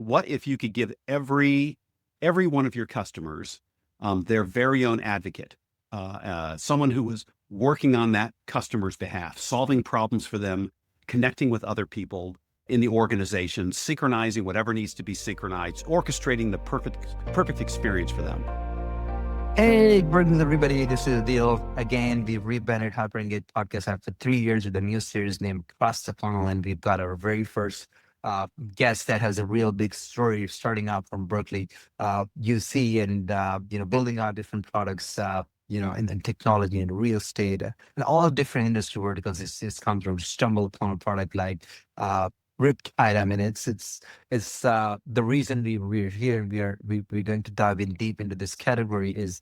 what if you could give every one of your customers their very own advocate, someone who was working on that customer's behalf, solving problems for them, connecting with other people in the organization, synchronizing whatever needs to be synchronized, orchestrating the perfect experience for them. Hey, greetings everybody. This is Deal. Again, we've rebranded Hyperengage podcast after 3 years with a new series named Cross the Funnel, and we've got our very first guest that has a real big story starting out from Berkeley, UC, and building out different products, in technology and real estate and all different industry verticals. This comes from stumble upon a product like Riptide. I mean, it's the reason we're here. We're going to dive in deep into this category is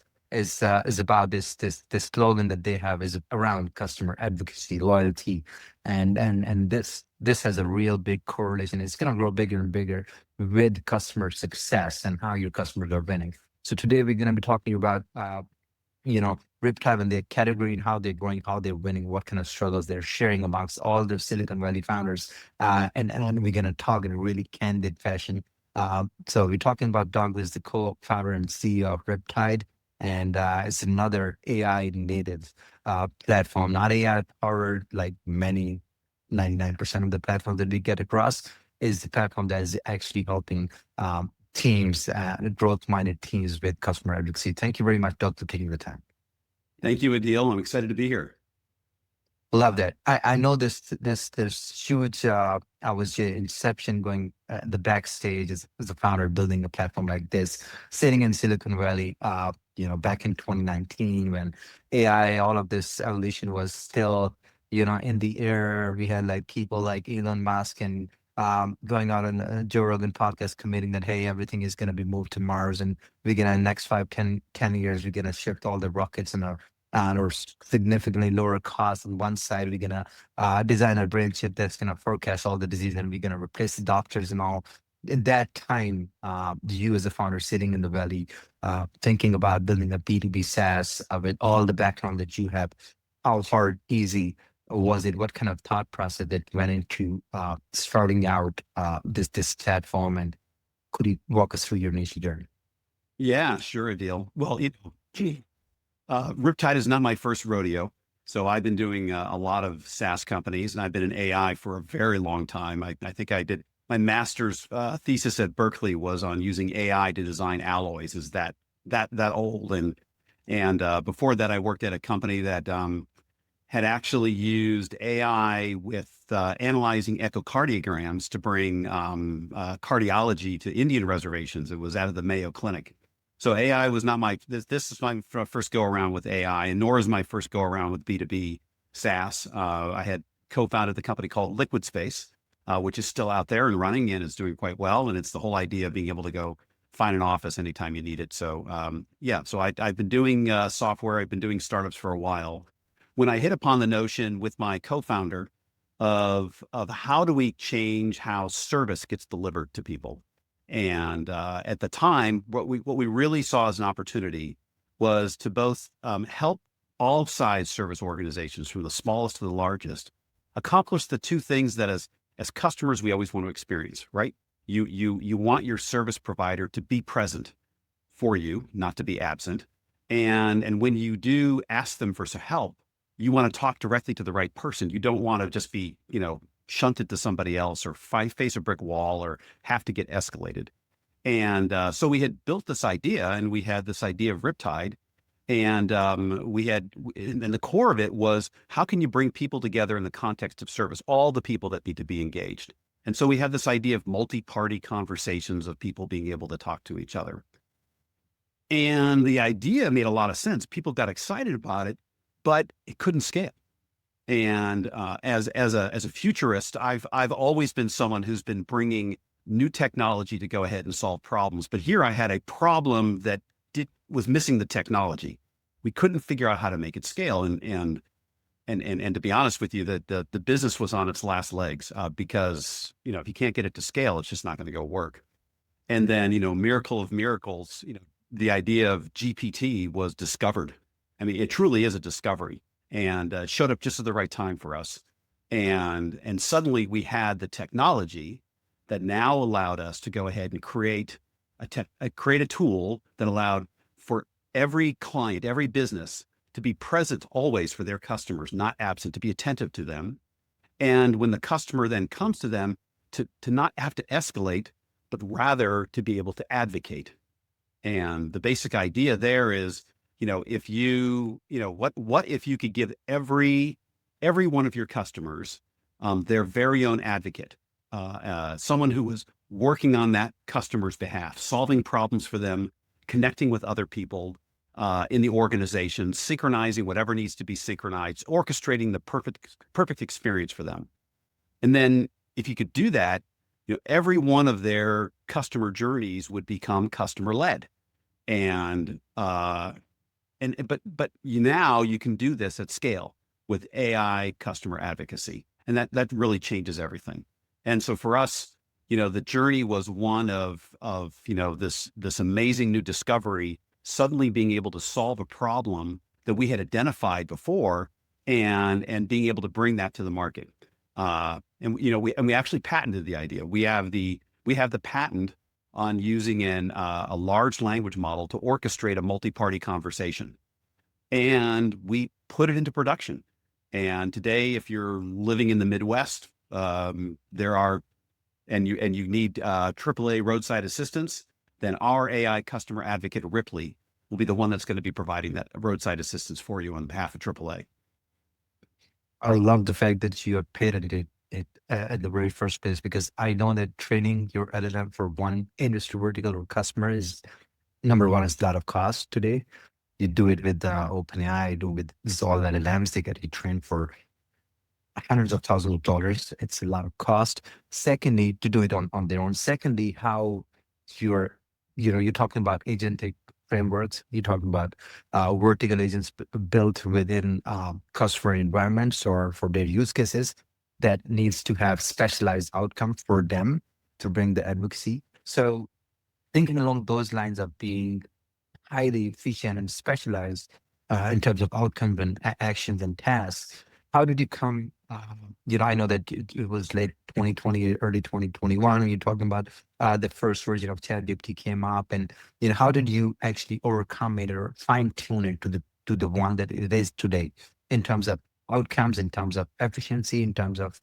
about this slogan that they have is around customer advocacy, loyalty, and this has a real big correlation. It's going to grow bigger and bigger with customer success and how your customers are winning. So today we're going to be talking about Riptide and their category and how they're growing, how they're winning, what kind of struggles they're sharing amongst all the Silicon Valley founders. And we're going to talk in a really candid fashion. So we're talking about Doug, who's the co-founder and CEO of Riptide. And it's another AI native platform, not AI powered like many 99% of the platforms that we get across, is the platform that is actually helping teams, growth-minded teams with customer advocacy. Thank you very much, Doug, for taking the time. Thank you, Adil. I'm excited to be here. Love that. I know this huge, I was your inception going the backstage as a founder building a platform like this, sitting in Silicon Valley, back in 2019 when AI, all of this evolution was still, in the air. We had like people like Elon Musk and going out on a Joe Rogan podcast committing that, hey, everything is going to be moved to Mars and we're going to, next 5-10 years, we're going to shift all the rockets or significantly lower cost. On one side, we're going to design a brain chip that's going to forecast all the disease and we're going to replace the doctors and all. In that time, you as a founder sitting in the valley, thinking about building a B2B SaaS with all the background that you have, how hard, easy was it? What kind of thought process that went into starting out this platform? And could you walk us through your initial journey? Yeah, sure, Adil. Well, Riptide is not my first rodeo. So I've been doing a lot of SaaS companies and I've been in AI for a very long time. I think I did my master's thesis at Berkeley was on using AI to design alloys. Is that old? And before that, I worked at a company that had actually used AI with analyzing echocardiograms to bring cardiology to Indian reservations. It was out of the Mayo Clinic. So AI was not this is my first go around with AI, and nor is my first go around with B2B SaaS. I had co-founded the company called Liquid Space, which is still out there and running and is doing quite well. And it's the whole idea of being able to go find an office anytime you need it. So so I've been doing software. I've been doing startups for a while. When I hit upon the notion with my co-founder of how do we change how service gets delivered to people. And at the time, what we really saw as an opportunity was to both help all size service organizations, from the smallest to the largest, accomplish the two things that as customers we always want to experience, right? You want your service provider to be present for you, not to be absent. And when you do ask them for some help, you want to talk directly to the right person. You don't want to just be, shunted to somebody else or face a brick wall or have to get escalated. And so we had built this idea, and we had this idea of Riptide. And and the core of it was, how can you bring people together in the context of service, all the people that need to be engaged? And so we had this idea of multi-party conversations of people being able to talk to each other. And the idea made a lot of sense. People got excited about it, but it couldn't scale. And as a futurist, I've always been someone who's been bringing new technology to go ahead and solve problems. But here I had a problem that was missing the technology. We couldn't figure out how to make it scale. And to be honest with you, the business was on its last legs because if you can't get it to scale, it's just not going to go work. And then miracle of miracles, the idea of GPT was discovered. I mean, it truly is a discovery. And showed up just at the right time for us. And suddenly we had the technology, that now allowed us to go ahead and create a tool that allowed for every client, every business to be present always for their customers, not absent, to be attentive to them. And when the customer then comes to them, to not have to escalate, but rather to be able to advocate. And the basic idea there is, if what if you could give every one of your customers their very own advocate, someone who was working on that customer's behalf, solving problems for them, connecting with other people in the organization, synchronizing whatever needs to be synchronized, orchestrating the perfect experience for them. And then if you could do that, every one of their customer journeys would become customer led. And but now you can do this at scale with AI customer advocacy, and that really changes everything. And so for us, the journey was one of this amazing new discovery, suddenly being able to solve a problem that we had identified before, and being able to bring that to the market. We actually patented the idea. We have the patent on using a large language model to orchestrate a multi-party conversation, and we put it into production. And today, if you're living in the Midwest, there are, and you need AAA roadside assistance, then our AI customer advocate Ripley will be the one that's going to be providing that roadside assistance for you on behalf of AAA. I love the fact that you have patented it at the very first place, because I know that training your LLM for one industry vertical or customer is, number one, is a lot of cost today. You do it with OpenAI, do it with all LLMs, they get you trained for hundreds of thousands of dollars. It's a lot of cost. Secondly, to do it on their own. Secondly, how you're talking about agentic frameworks. You're talking about vertical agents built within customer environments or for their use cases that needs to have specialized outcomes for them to bring the advocacy. So thinking along those lines of being highly efficient and specialized in terms of outcomes and actions and tasks, how did you come? I know that it was late 2020, early 2021 when you're talking about the first version of ChatGPT came up, and how did you actually overcome it or fine tune it to the one that it is today in terms of outcomes, in terms of efficiency, in terms of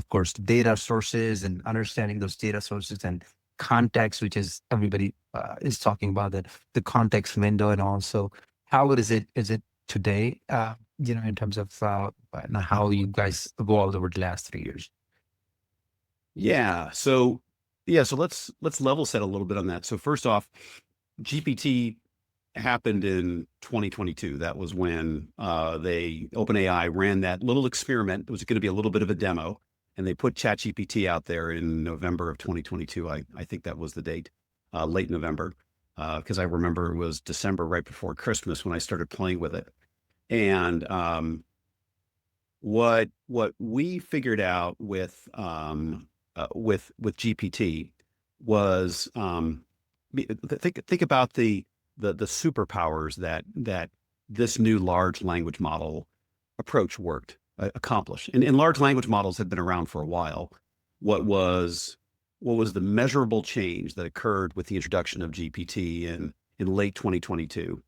course, data sources and understanding those data sources and context, which is everybody is talking about that, the context window, and also how is it today? In terms of how you guys evolved over the last 3 years. Yeah. So let's level set a little bit on that. So first off, GPT happened in 2022. That was when OpenAI ran that little experiment. It was going to be a little bit of a demo, and they put ChatGPT out there in November of 2022. I think that was the date, late November, because I remember it was December, right before Christmas, when I started playing with it. And what we figured out with GPT was think about the superpowers that this new large language model approach accomplished. And large language models had been around for a while. What was the measurable change that occurred with the introduction of GPT in late 2022,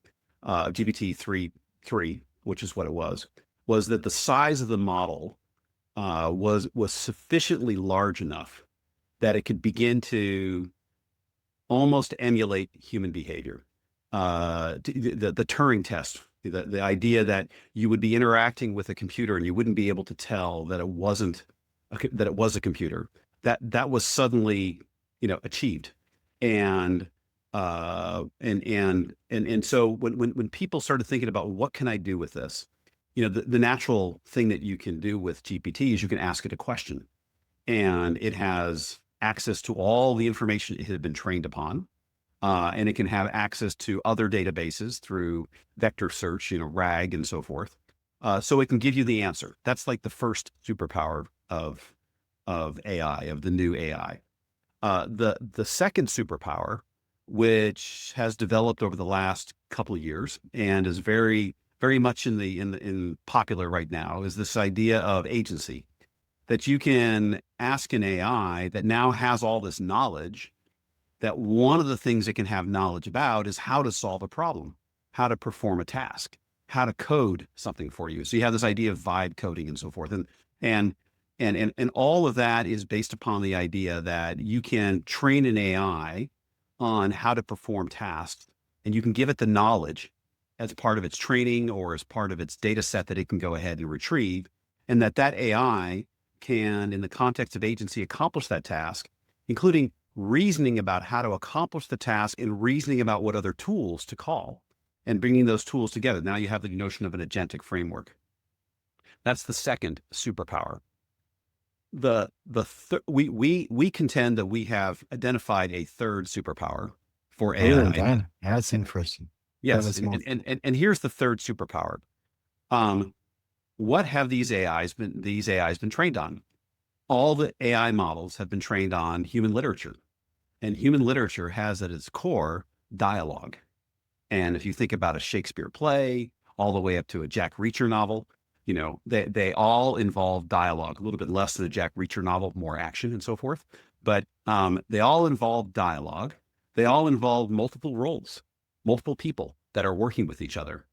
GPT 3.3, which is what it was that the size of the model was sufficiently large enough that it could begin to almost emulate human behavior. The Turing test, the idea that you would be interacting with a computer and you wouldn't be able to tell that it was a computer, that was suddenly achieved. And so when people started thinking about what can I do with this, the natural thing that you can do with GPT is you can ask it a question, and it has access to all the information it had been trained upon, and it can have access to other databases through vector search, RAG and so forth. So it can give you the answer. That's like the first superpower of AI, of the new AI. The second superpower, which has developed over the last couple of years and is very, very much in popular right now, is this idea of agency. that you can ask an AI that now has all this knowledge, that one of the things it can have knowledge about is how to solve a problem, how to perform a task, how to code something for you. So you have this idea of vibe coding and so forth. And all of that is based upon the idea that you can train an AI on how to perform tasks, and you can give it the knowledge as part of its training or as part of its data set that it can go ahead and retrieve, and that AI can, in the context of agency, accomplish that task, including reasoning about how to accomplish the task and reasoning about what other tools to call and bringing those tools together. Now you have the notion of an agentic framework. That's the second superpower. We contend that we have identified a third superpower for AI. Really, Dan? That's interesting. Yes, and here's the third superpower. What have these AIs been trained on? All the AI models have been trained on human literature, and human literature has at its core dialogue. And if you think about a Shakespeare play, all the way up to a Jack Reacher novel, you know, they all involve dialogue, a little bit less than a Jack Reacher novel, more action and so forth. But they all involve dialogue. They all involve multiple roles, multiple people that are working with each other.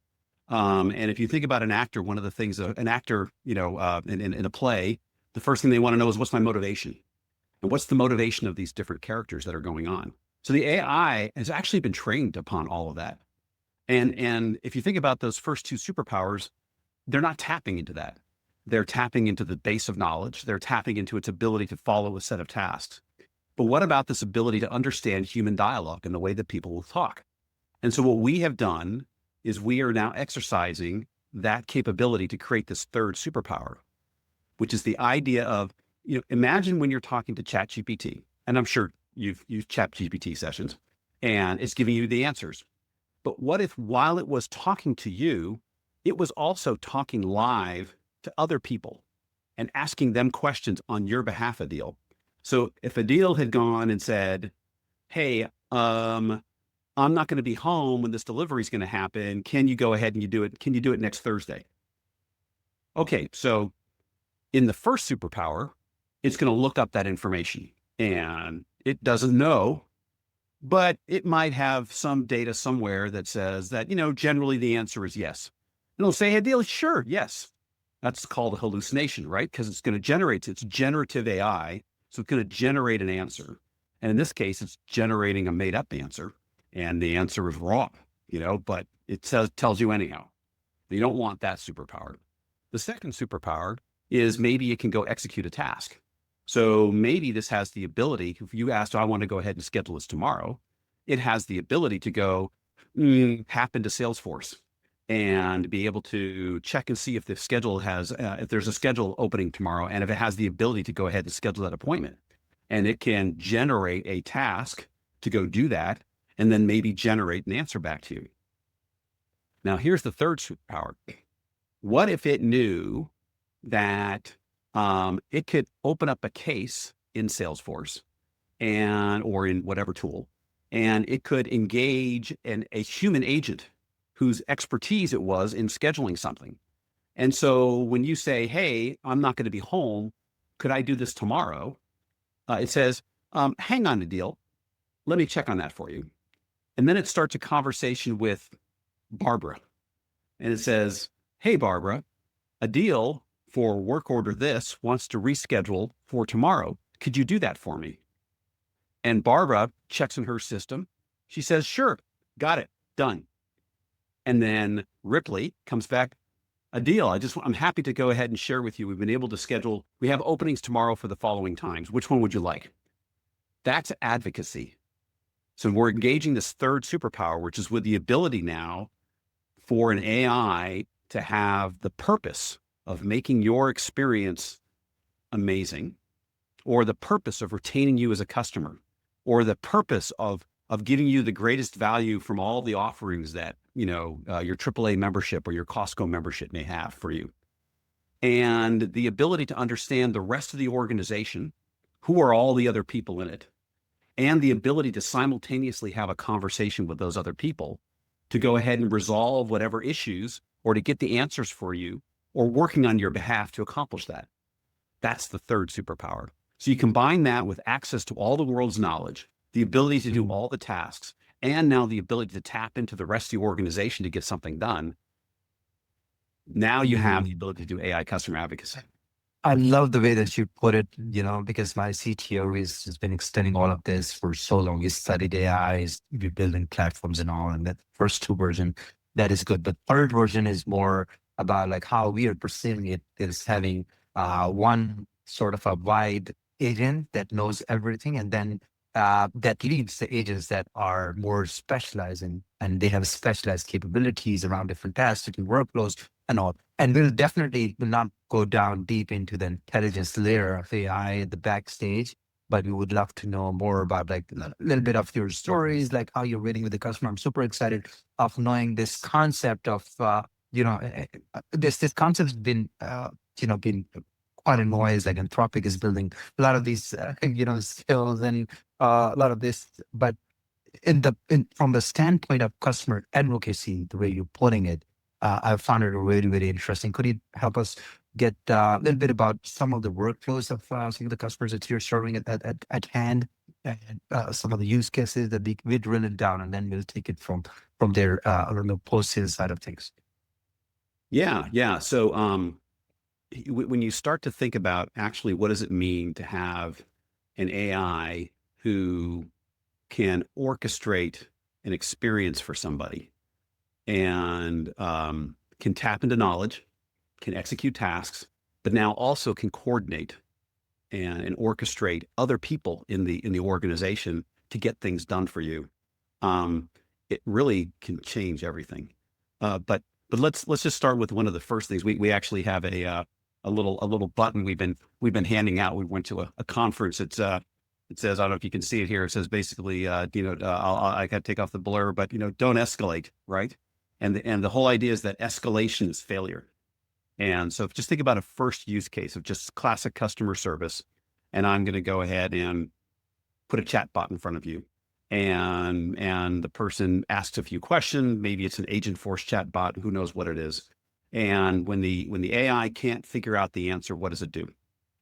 And if you think about an actor, one of the things an actor, you know, in a play, the first thing they want to know is, what's my motivation? And what's the motivation of these different characters that are going on? So the AI has actually been trained upon all of that. And if you think about those first two superpowers, they're not tapping into that. They're tapping into the base of knowledge. They're tapping into its ability to follow a set of tasks. But what about this ability to understand human dialogue and the way that people will talk? And so what we have done is we are now exercising that capability to create this third superpower, which is the idea of, you know, imagine when you're talking to ChatGPT, and I'm sure you've used ChatGPT sessions, and it's giving you the answers. But what if while it was talking to you, it was also talking live to other people and asking them questions on your behalf, Adil? So if Adil had gone and said, hey, I'm not going to be home when this delivery is going to happen. Can you go ahead and you do it? Can you do it next Thursday? Okay. So in the first superpower, it's going to look up that information, and it doesn't know, but it might have some data somewhere that says that, you know, generally the answer is yes. And it'll say, hey, Adil, sure, yes. That's called a hallucination, right? Because it's going to generate, it's generative AI. So it's going to generate an answer. And in this case, it's generating a made up answer. And the answer is wrong, you know, but it tells you anyhow. You don't want that superpower. The second superpower is maybe it can go execute a task. So maybe this has the ability, if you asked, I want to go ahead and schedule this tomorrow, it has the ability to go tap into Salesforce and be able to check and see if the schedule has, if there's a schedule opening tomorrow, and if it has the ability to go ahead and schedule that appointment. And it can generate a task to go do that, and then maybe generate an answer back to you. Now, here's the third superpower. What if it knew that it could open up a case in Salesforce or in whatever tool, and it could engage a human agent whose expertise it was in scheduling something. And so when you say, hey, I'm not going to be home, could I do this tomorrow? It says, hang on, Adil, let me check on that for you. And then it starts a conversation with Barbara. And it says, hey, Barbara, Adil for work order this wants to reschedule for tomorrow. Could you do that for me? And Barbara checks in her system. She says, sure, got it, done. And then Ripley comes back, Adil, I'm happy to go ahead and share with you. We've been able to schedule, we have openings tomorrow for the following times. Which one would you like? That's advocacy. So we're engaging this third superpower, which is with the ability now for an AI to have the purpose of making your experience amazing, or the purpose of retaining you as a customer, or the purpose of giving you the greatest value from all the offerings that, you know, your AAA membership or your Costco membership may have for you. And the ability to understand the rest of the organization, who are all the other people in it, and the ability to simultaneously have a conversation with those other people to go ahead and resolve whatever issues or to get the answers for you or working on your behalf to accomplish that. That's the third superpower. So you combine that with access to all the world's knowledge, the ability to do all the tasks, and now the ability to tap into the rest of the organization to get something done. Now you have the ability to do AI customer advocacy. I love the way that you put it, because my CTO has been extending all of this for so long. He studied AI, we're building platforms and all, and that first two version, that is good. But third version is more about like how we are perceiving it is having one sort of a wide agent that knows everything, and then that leads the agents that are more specialized and they have specialized capabilities around different tasks, different workflows and all. And we'll definitely will not go down deep into the intelligence layer of AI at the backstage, but we would love to know more about like a little bit of your stories, like how you're reading with the customer. I'm super excited of knowing this concept of, this concept has been, been quite a noise, like Anthropic is building a lot of these, skills and a lot of this, but from the standpoint of customer advocacy, the way you're putting it, I found it really, really interesting. Could you help us get a little bit about some of the workflows of some of the customers that you're serving at hand, and some of the use cases that we drill it down, and then we'll take it from there on the post-sales side of things. Yeah. So when you start to think about actually what does it mean to have an AI who can orchestrate an experience for somebody and can tap into knowledge, can execute tasks, but now also can coordinate and orchestrate other people in the organization to get things done for you. It really can change everything. But let's just start with one of the first things. We actually have a little button we've been handing out. We went to a conference. It says, I don't know if you can see it here. It says basically, I got to take off the blur, but don't escalate, right? And the whole idea is that escalation is failure. And so just think about a first use case of just classic customer service. And I'm going to go ahead and put a chat bot in front of you. And the person asks a few questions. Maybe it's an agent force chat bot, who knows what it is. And when the AI can't figure out the answer, what does it do?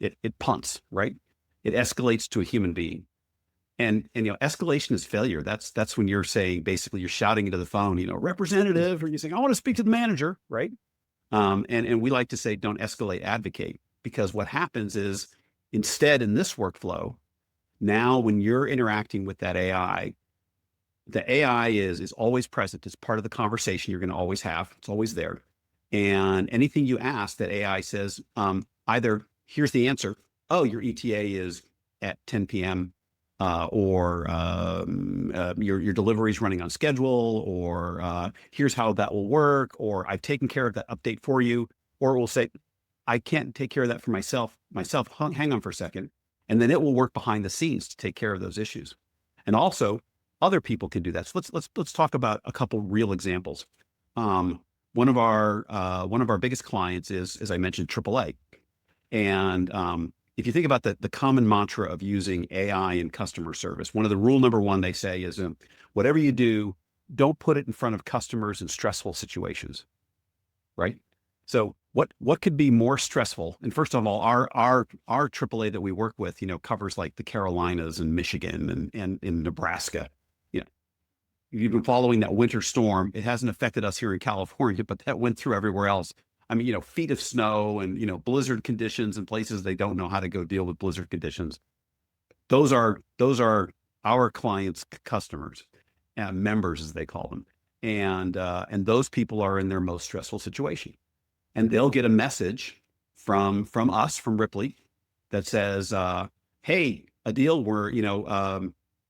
It punts, right? It escalates to a human being. And escalation is failure. That's when you're saying, basically you're shouting into the phone, representative, or you're saying, I want to speak to the manager, right? And we like to say, don't escalate, advocate, because what happens is instead in this workflow, now when you're interacting with that AI, the AI is always present. It's part of the conversation you're going to always have. It's always there. And anything you ask, that AI says, either here's the answer. Oh, your ETA is at 10 p.m. Or your delivery is running on schedule, or here's how that will work, or I've taken care of that update for you, or it will say, I can't take care of that for myself. Hang on for a second. And then it will work behind the scenes to take care of those issues. And also other people can do that. So let's talk about a couple real examples. One of our biggest clients is, as I mentioned, AAA. And if you think about the common mantra of using AI in customer service, one of the rule number one they say is, whatever you do, don't put it in front of customers in stressful situations, right? So what could be more stressful? And first of all, our AAA that we work with, covers like the Carolinas and Michigan and in Nebraska. You've been following that winter storm. It hasn't affected us here in California, but that went through everywhere else. I mean, feet of snow and, blizzard conditions in places they don't know how to go deal with blizzard conditions. Those are our clients' customers, members, as they call them. And those people are in their most stressful situation. And they'll get a message from us, from Ripley, that says, hey, Adil, we're,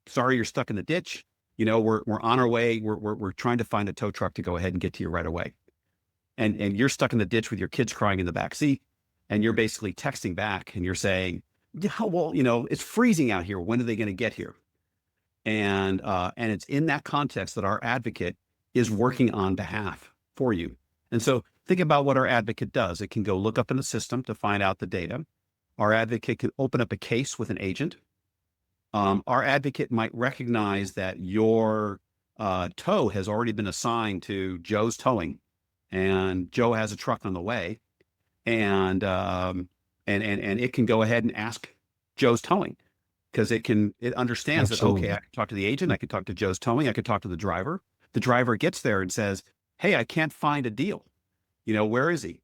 sorry you're stuck in the ditch. We're on our way. We're trying to find a tow truck to go ahead and get to you right away. And you're stuck in the ditch with your kids crying in the back seat, and you're basically texting back and you're saying, yeah, well, it's freezing out here. When are they going to get here? And it's in that context that our advocate is working on behalf for you. And so think about what our advocate does. It can go look up in the system to find out the data. Our advocate can open up a case with an agent. Our advocate might recognize that your tow has already been assigned to Joe's Towing, and Joe has a truck on the way. And and it can go ahead and ask Joe's towing, because it understands that, okay, Absolutely. I can talk to the agent, I can talk to Joe's towing, I can talk to the driver. The driver gets there and says, hey, I can't find a deal. Where is he?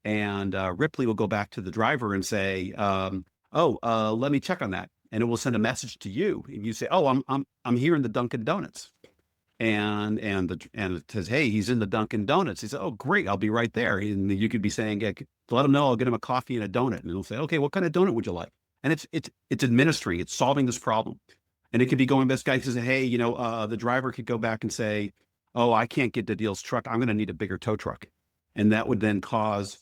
And Ripley will go back to the driver and say, let me check on that. And it will send a message to you. And you say, oh, I'm here in the Dunkin' Donuts. And it says, hey, he's in the Dunkin' Donuts. He said, oh, great, I'll be right there. And you could be saying, yeah, let him know I'll get him a coffee and a donut. And he'll say, okay, what kind of donut would you like? And it's administering, it's solving this problem. And it could be going, this guy says, hey, the driver could go back and say, oh, I can't get the deal's truck. I'm going to need a bigger tow truck. And that would then cause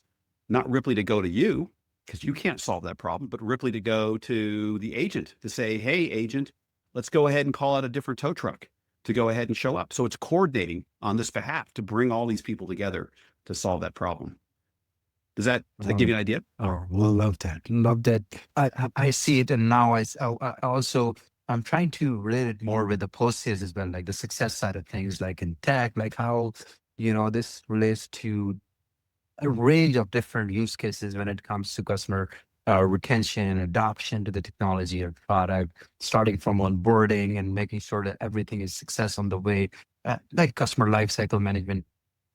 not Ripley to go to you, because you can't solve that problem, but Ripley to go to the agent to say, hey, agent, let's go ahead and call out a different tow truck to go ahead and show up. So it's coordinating on this behalf to bring all these people together to solve that problem. Does that give you an idea? Oh, we'll love that. Love that. I see it, and now I also I'm trying to relate it more with the post sales as well, like the success side of things, like in tech, like how this relates to a range of different use cases when it comes to customer retention and adoption to the technology or product, starting from onboarding and making sure that everything is success on the way, like customer lifecycle management.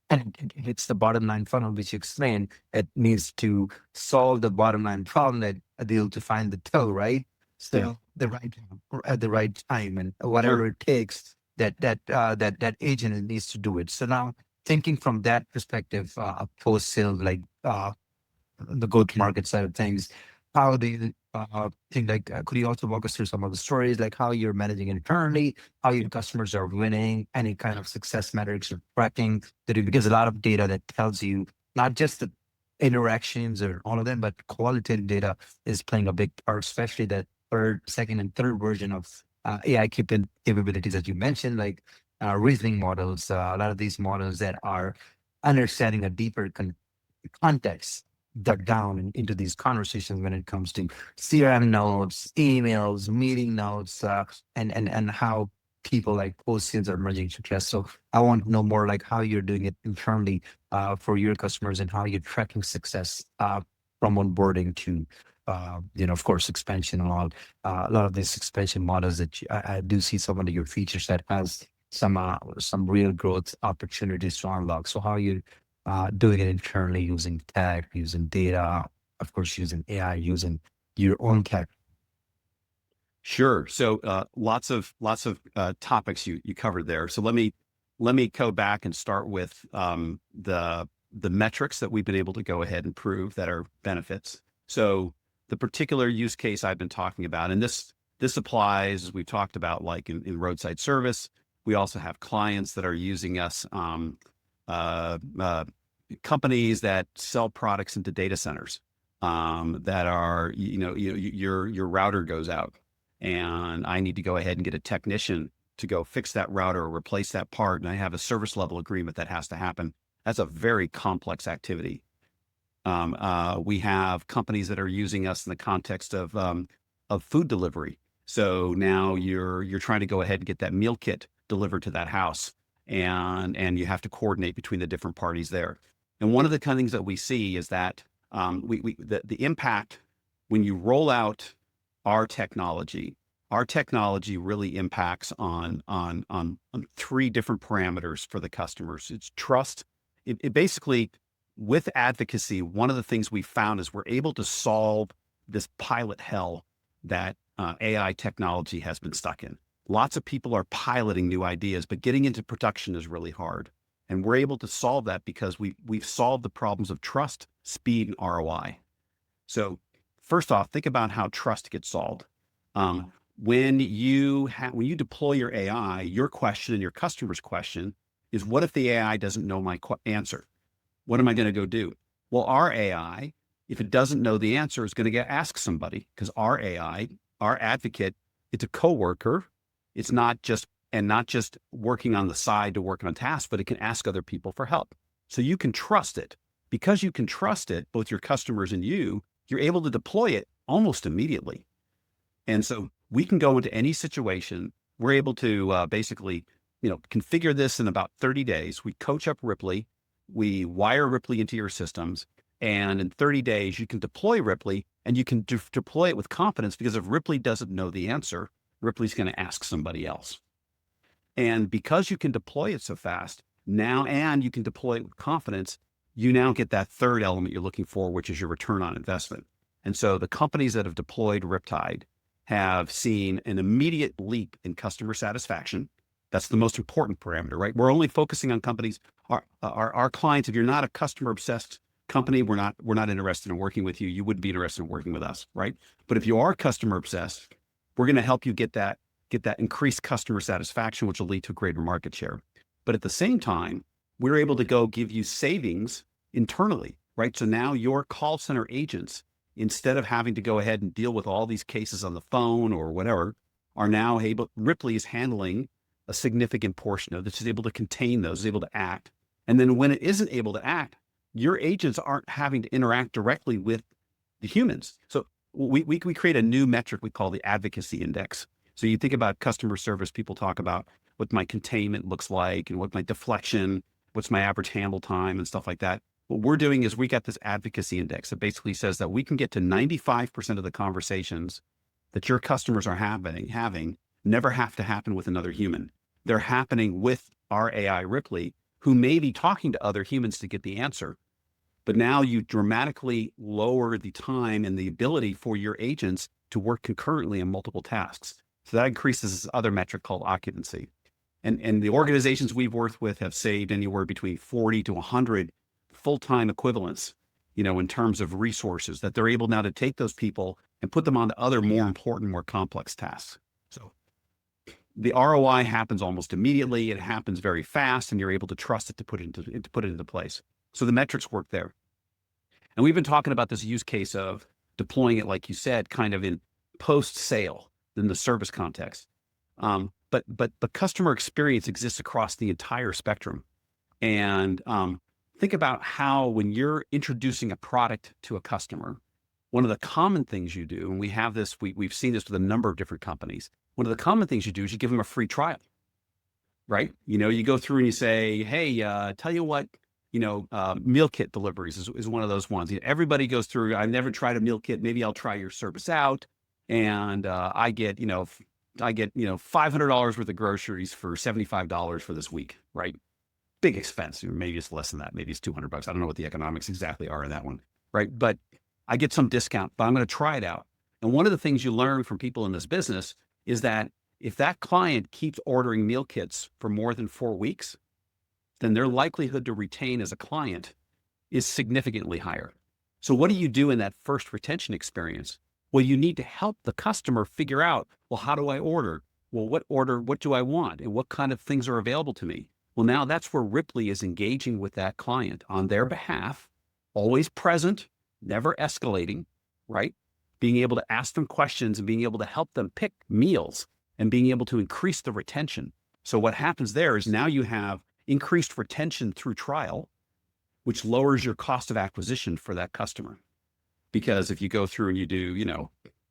And it hits the bottom line funnel, which you explained. It needs to solve the bottom line problem that a deal to find the toe, right? So Yeah. the right at the right time, and whatever it takes, that agent needs to do it. So now thinking from that perspective, post sale, like the go to market side of things, how do you think, like could you also walk us through some of the stories, like how you're managing internally, how your customers are winning, any kind of success metrics or tracking that because a lot of data that tells you not just the interactions or all of them, but qualitative data is playing a big part, especially that second and third version of AI capabilities that you mentioned, like reasoning models, a lot of these models that are understanding a deeper context dug down into these conversations when it comes to CRM notes, emails, meeting notes, and how people like post sales are merging success. So I want to know more like how you're doing it internally for your customers and how you're tracking success from onboarding to of course, expansion and all. A lot of these expansion models that I do see some of your features that has some real growth opportunities to unlock. So how you doing it internally using tech, using data, of course, using AI, using your own tech. Sure. So lots of topics you covered there. So let me go back and start with the metrics that we've been able to go ahead and prove that are benefits. So the particular use case I've been talking about, and this applies, as we've talked about, like in roadside service. We also have clients that are using us, companies that sell products into data centers, that are, your router goes out and I need to go ahead and get a technician to go fix that router or replace that part. And I have a service level agreement that has to happen. That's a very complex activity. We have companies that are using us in the context of food delivery. So now you're trying to go ahead and get that meal kit delivered to that house, and you have to coordinate between the different parties there. And one of the kind of things that we see is that the impact when you roll out our technology really impacts on three different parameters for the customers. It's trust. It basically, with advocacy, one of the things we found is we're able to solve this pilot hell that AI technology has been stuck in. Lots of people are piloting new ideas, but getting into production is really hard. And we're able to solve that because we've solved the problems of trust, speed, and ROI. So first off, think about how trust gets solved. When you deploy your AI, your question and your customer's question is, what if the AI doesn't know my answer? What am I going to go do? Well, our AI, if it doesn't know the answer, is going to ask somebody, because our AI, our advocate, it's a coworker. It's not just working on the side to work on tasks, but it can ask other people for help. So you can trust it. Because you can trust it, both your customers and you're able to deploy it almost immediately. And so we can go into any situation. We're able to basically, configure this in about 30 days. We coach up Ripley. We wire Ripley into your systems. And in 30 days, you can deploy Ripley, and you can deploy it with confidence, because if Ripley doesn't know the answer, Ripley's going to ask somebody else. And because you can deploy it so fast now, and you can deploy it with confidence, you now get that third element you're looking for, which is your return on investment. And so the companies that have deployed Riptide have seen an immediate leap in customer satisfaction. That's the most important parameter, right? We're only focusing on companies. Our clients, if you're not a customer obsessed company, we're not interested in working with you. You wouldn't be interested in working with us, right? But if you are customer obsessed, we're going to help you get that increased customer satisfaction, which will lead to greater market share. But at the same time, we're able to go give you savings internally, right? So now your call center agents, instead of having to go ahead and deal with all these cases on the phone or whatever, are now able, Ripley is handling a significant portion of this, is able to contain those, is able to act. And then when it isn't able to act, your agents aren't having to interact directly with the humans. So we create a new metric we call the advocacy index. So you think about customer service, people talk about what my containment looks like and what my deflection, what's my average handle time and stuff like that. What we're doing is we got this advocacy index that basically says that we can get to 95% of the conversations that your customers are having never have to happen with another human. They're happening with our AI Ripley, who may be talking to other humans to get the answer. But now you dramatically lower the time and the ability for your agents to work concurrently on multiple tasks. So that increases this other metric called occupancy. And the organizations we've worked with have saved anywhere between 40 to 100 full-time equivalents, in terms of resources that they're able now to take those people and put them on to other more important, more complex tasks. So the ROI happens almost immediately. It happens very fast, and you're able to trust it to put it into place. So the metrics work there. And we've been talking about this use case of deploying it, like you said, kind of in post-sale in the service context. But the customer experience exists across the entire spectrum. And think about how, when you're introducing a product to a customer, one of the common things you do, and we have this, we've seen this with a number of different companies. One of the common things you do is you give them a free trial, right? You go through and you say, hey, tell you what, meal kit deliveries is one of those ones. Everybody goes through, I've never tried a meal kit. Maybe I'll try your service out. And I get $500 worth of groceries for $75 for this week, right? Big expense. Maybe it's less than that. Maybe it's $200. I don't know what the economics exactly are in that one, right? But I get some discount, but I'm going to try it out. And one of the things you learn from people in this business is that if that client keeps ordering meal kits for more than 4 weeks, then their likelihood to retain as a client is significantly higher. So what do you do in that first retention experience? Well, you need to help the customer figure out, well, how do I order? Well, what do I want? And what kind of things are available to me? Well, now that's where Ripley is engaging with that client on their behalf, always present, never escalating, right? Being able to ask them questions and being able to help them pick meals and being able to increase the retention. So what happens there is now you have increased retention through trial, which lowers your cost of acquisition for that customer. Because if you go through and you do,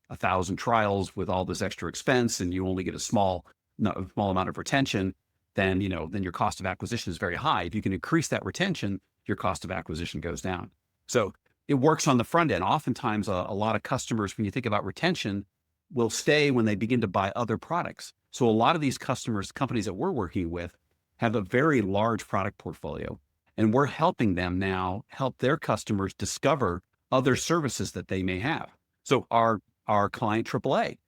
1,000 trials with all this extra expense and you only get a small amount of retention, then your cost of acquisition is very high. If you can increase that retention, your cost of acquisition goes down. So it works on the front end. Oftentimes, a lot of customers, when you think about retention, will stay when they begin to buy other products. So a lot of these companies that we're working with, have a very large product portfolio, and we're helping them now help their customers discover other services that they may have. So our client AAA,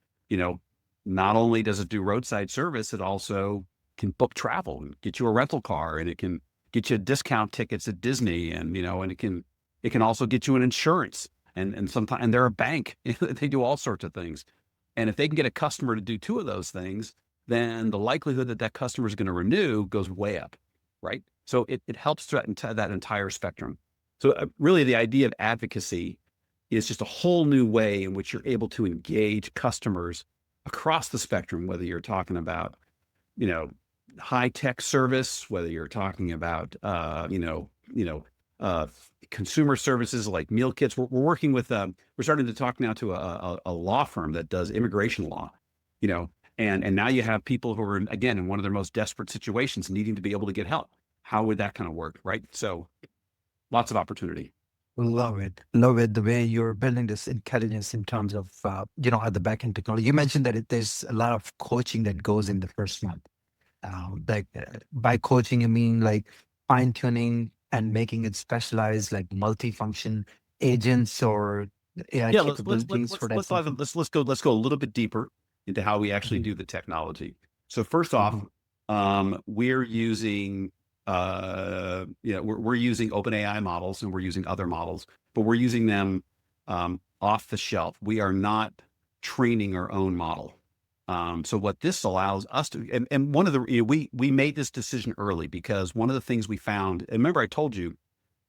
not only does it do roadside service, it also can book travel and get you a rental car, and it can get you discount tickets at Disney, and and it can also get you an insurance, and sometimes, and they're a bank. They do all sorts of things. And if they can get a customer to do 2 of those things, then the likelihood that that customer is going to renew goes way up, right? So it helps threaten that entire spectrum. So really the idea of advocacy is just a whole new way in which you're able to engage customers across the spectrum, whether you're talking about, high-tech service, whether you're talking about, consumer services like meal kits. We're working with, we're starting to talk now to a law firm that does immigration law, and now you have people who are, again, in one of their most desperate situations, needing to be able to get help. How would that kind of work, right? So lots of opportunity. Love it. Love it. The way you're building this intelligence in terms of, at the back end technology. You mentioned that there's a lot of coaching that goes in the first month. By coaching, you mean like fine tuning and making it specialized, like multi-function agents or AI Yeah, capabilities for that function? let's go a little bit deeper into how we actually do the technology. So first off, Mhm. we're using we're using OpenAI models and we're using other models, but we're using them off the shelf. We are not training our own model. So what this allows us to, and one of the we made this decision early because one of the things we found, and remember I told you,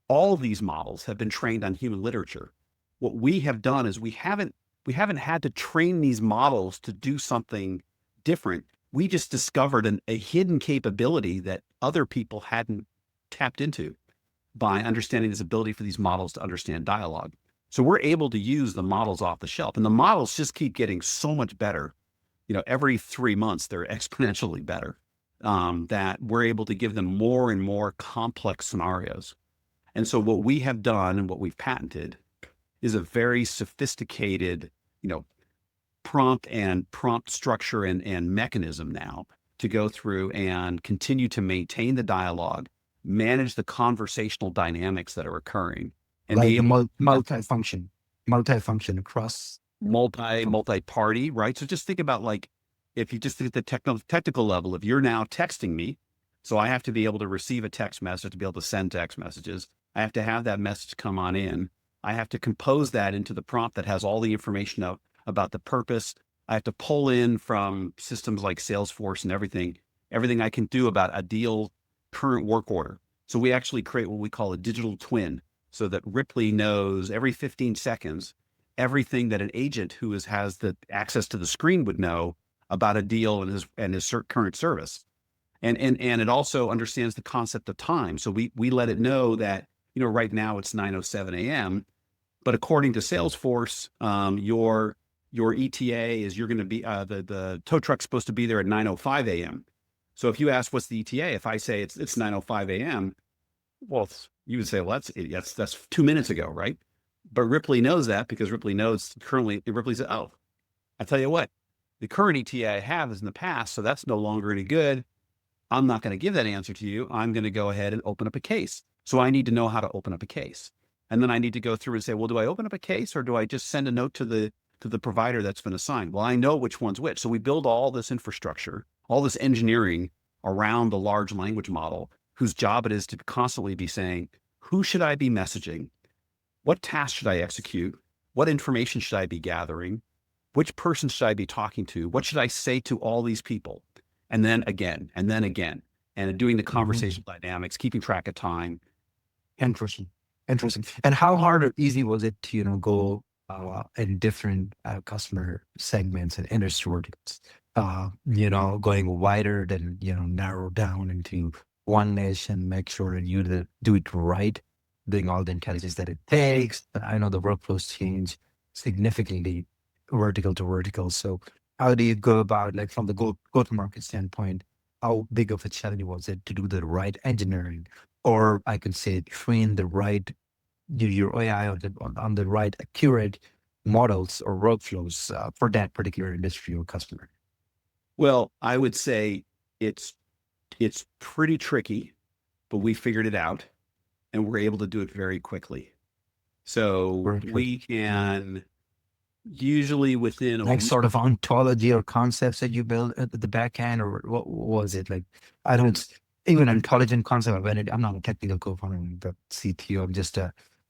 all of these models have been trained on human literature. What we have done is we haven't had to train these models to do something different. We just discovered a hidden capability that other people hadn't tapped into by understanding this ability for these models to understand dialogue. So we're able to use the models off the shelf, and the models just keep getting so much better. Every 3 months they're exponentially better. That we're able to give them more and more complex scenarios. And so what we have done and what we've patented is a very sophisticated, you know, prompt structure and mechanism now to go through and continue to maintain the dialogue, manage the conversational dynamics that are occurring, and Like be the able multi-function across. multi-party, right? So just think about, like, if you just think at the technical level, if you're now texting me, so I have to be able to receive a text message to be able to send text messages. I have to have that message come on in. I have to compose that into the prompt that has all the information about the purpose. I have to pull in from systems like Salesforce and everything I can do about a deal current work order. So we actually create what we call a digital twin, so that Ripley knows every 15 seconds everything that an agent who has the access to the screen would know about a deal and his current service. And it also understands the concept of time. So we let it know that, right now it's 9:07 a.m., but according to Salesforce, your ETA is, you're going to be the tow truck's supposed to be there at 9:05 a.m. So if you ask what's the ETA, if I say it's 9:05 a.m., well, you would say, well, that's 2 minutes ago, right? But Ripley knows that because Ripley said, oh, I tell you what, the current ETA I have is in the past, so that's no longer any good. I'm not going to give that answer to you. I'm going to go ahead and open up a case. So I need to know how to open up a case. And then I need to go through and say, well, do I open up a case or do I just send a note to the provider that's been assigned? Well, I know which one's which. So we build all this infrastructure, all this engineering around the large language model, whose job it is to constantly be saying, who should I be messaging? What task should I execute? What information should I be gathering? Which person should I be talking to? What should I say to all these people? And then again, and doing the conversational dynamics, keeping track of time. Interesting. Interesting. And how hard or easy was it to, go in different customer segments and industry verticals? Going wider than, narrow down into one niche and make sure that you do it right, doing all the intelligence that it takes. I know the workflows change significantly vertical to vertical. So how do you go about, like, from the go-to-market standpoint, how big of a challenge was it to do the right engineering, or I could say train the right your AI on the right accurate models or workflows for that particular industry or customer? Well, I would say it's pretty tricky, but we figured it out and we're able to do it very quickly. So Very quick. we can usually within a Like week. sort of ontology or concepts that you build at the back end, or what was it like? I don't even intelligent concept. I'm not a technical co-founder, I'm the CTO.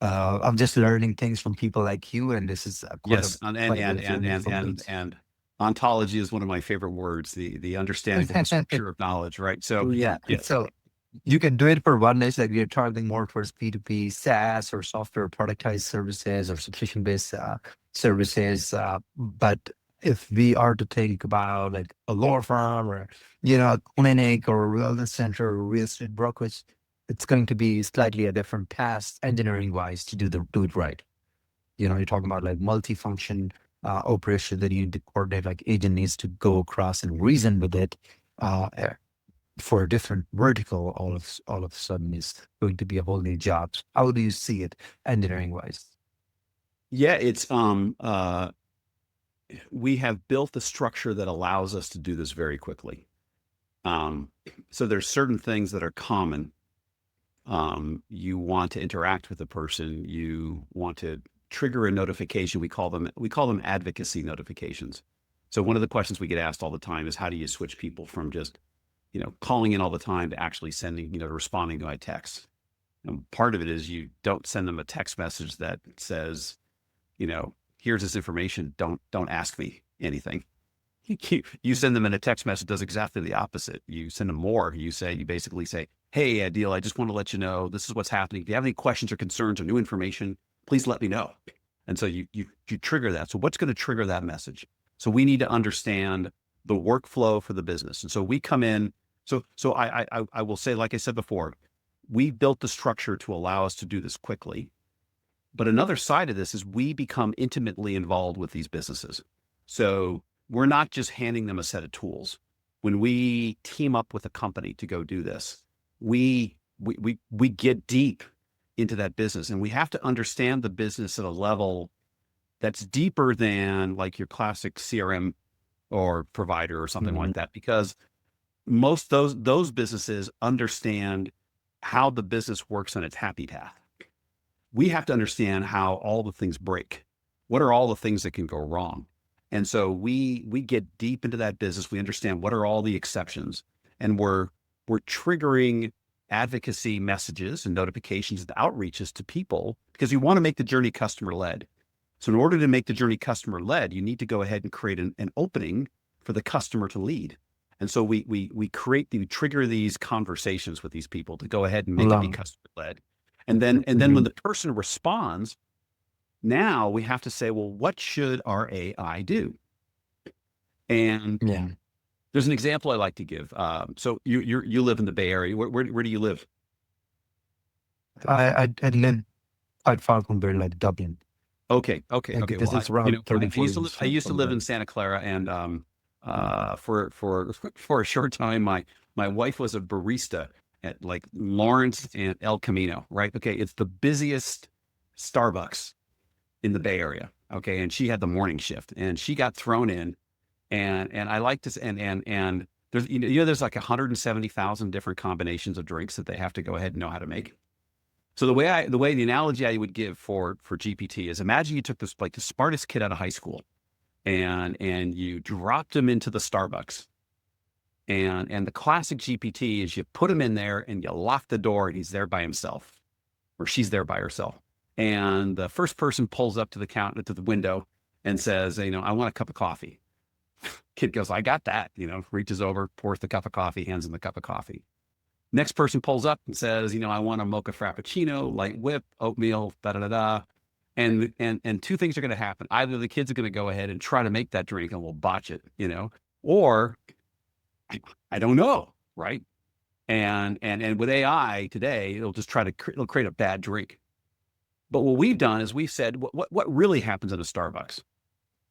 I'm just learning things from people like you, and this is Yes, quite a bit of learning from me. and ontology is one of my favorite words. The understanding of the structure of knowledge, right? So Yeah. yes, So you can do it for one niche, like you're targeting more towards P2P, SaaS, or software productized services or subscription-based services. But if we are to think about like a law firm or, a clinic or a wellness center or real estate brokerage, it's going to be slightly a different path engineering-wise to do it right. You're talking about like multifunction operation that you need to coordinate, like agent needs to go across and reason with it. for a different vertical, all of a sudden is going to be a whole new job. How do you see it engineering wise? Yeah, we have built the structure that allows us to do this very quickly. So there's certain things that are common. You want to interact with the person. You want to trigger a notification. We call them advocacy notifications. So one of the questions we get asked all the time is, how do you switch people from just, calling in all the time to actually sending, responding to my texts? And part of it is you don't send them a text message that says, here's this information. Don't ask me anything. You send them in a text message that does exactly the opposite. You send them more. You basically say, hey, Adil, I just want to let you know, this is what's happening. If you have any questions or concerns or new information, please let me know. And so you trigger that. So what's going to trigger that message? So we need to understand the workflow for the business. And so we come in. So I will say, like I said before, we built the structure to allow us to do this quickly. But another side of this is we become intimately involved with these businesses. So we're not just handing them a set of tools. When we team up with a company to go do this, we get deep into that business, and we have to understand the business at a level that's deeper than like your classic CRM or provider or something like that, because most those businesses understand how the business works on its happy path. We have to understand how all the things break. What are all the things that can go wrong? And so we get deep into that business. We understand what are all the exceptions, and we're triggering advocacy messages and notifications and outreaches to people because you want to make the journey customer led. So in order to make the journey customer led, you need to go ahead and create an opening for the customer to lead. And so we trigger these conversations with these people to go ahead and make it be customer led. And then when the person responds, now we have to say, well, what should our AI do? And there's an example I like to give. So you live in the Bay Area. Where do you live? I live quite far from Berlin, like Dublin. Okay. This Well, is around 30 I used to live in Santa Clara, and for a short time, my wife was a barista at like Lawrence and El Camino, right? Okay, it's the busiest Starbucks in the Bay Area. Okay, and she had the morning shift, and she got thrown in, and I like this, and there's there's like 170,000 different combinations of drinks that they have to go ahead and know how to make. So the analogy I would give for GPT is, imagine you took this, like, the smartest kid out of high school, and you dropped him into the Starbucks. And the classic GPT is you put him in there and you lock the door, and he's there by himself, or she's there by herself. And the first person pulls up to the counter, to the window, and says, I want a cup of coffee. Kid goes, I got that, reaches over, pours the cup of coffee, hands him the cup of coffee. Next person pulls up and says, I want a mocha frappuccino, light whip, oatmeal, da-da-da-da. And two things are going to happen. Either the kids are going to go ahead and try to make that drink and we'll botch it, or I don't know, right? And with AI today, it'll just it'll create a bad drink. But what we've done is we've said, what really happens in a Starbucks?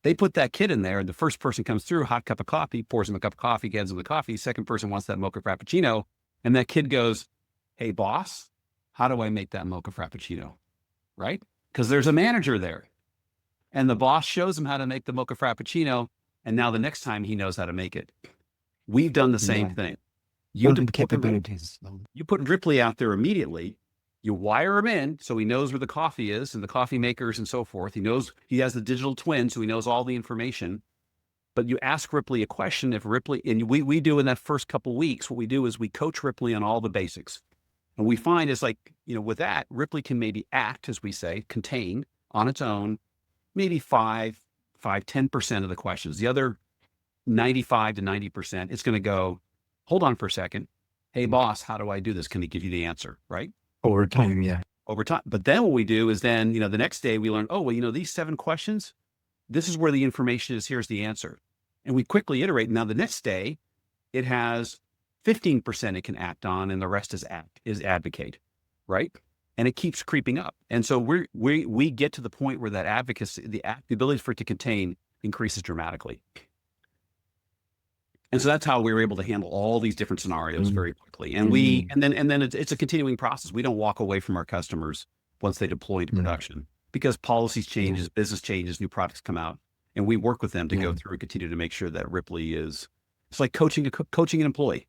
They put that kid in there, and the first person comes through, hot cup of coffee, pours him a cup of coffee, hands him the coffee. Second person wants that mocha frappuccino. And that kid goes, hey, boss, how do I make that mocha frappuccino? Right? Because there's a manager there. And the boss shows him how to make the mocha frappuccino. And now the next time he knows how to make it. We've done the same thing. You put Ripley out there immediately. You wire him in so he knows where the coffee is and the coffee makers and so forth. He knows, he has the digital twin, so he knows all the information. But you ask Ripley a question. If Ripley, and we do in that first couple of weeks, what we do is we coach Ripley on all the basics. And we find is, like, with that, Ripley can maybe act, as we say, contain on its own, maybe 10% of the questions. The other 95 to 90%, it's going to go, hold on for a second. Hey, boss, how do I do this? Can he give you the answer? Right? Over time, yeah. Over time. But then what we do is then, the next day we learn, these 7 questions, this is where the information is. Here's the answer. And we quickly iterate. Now, the next day, it has 15% it can act on, and the rest is advocate, right? And it keeps creeping up. And so we get to the point where that advocacy, the ability for it to contain, increases dramatically. And so that's how we were able to handle all these different scenarios very quickly. And then it's a continuing process. We don't walk away from our customers once they deploy into production, because policies changes, business changes, new products come out, and we work with them to go through and continue to make sure that Ripley it's like coaching an employee.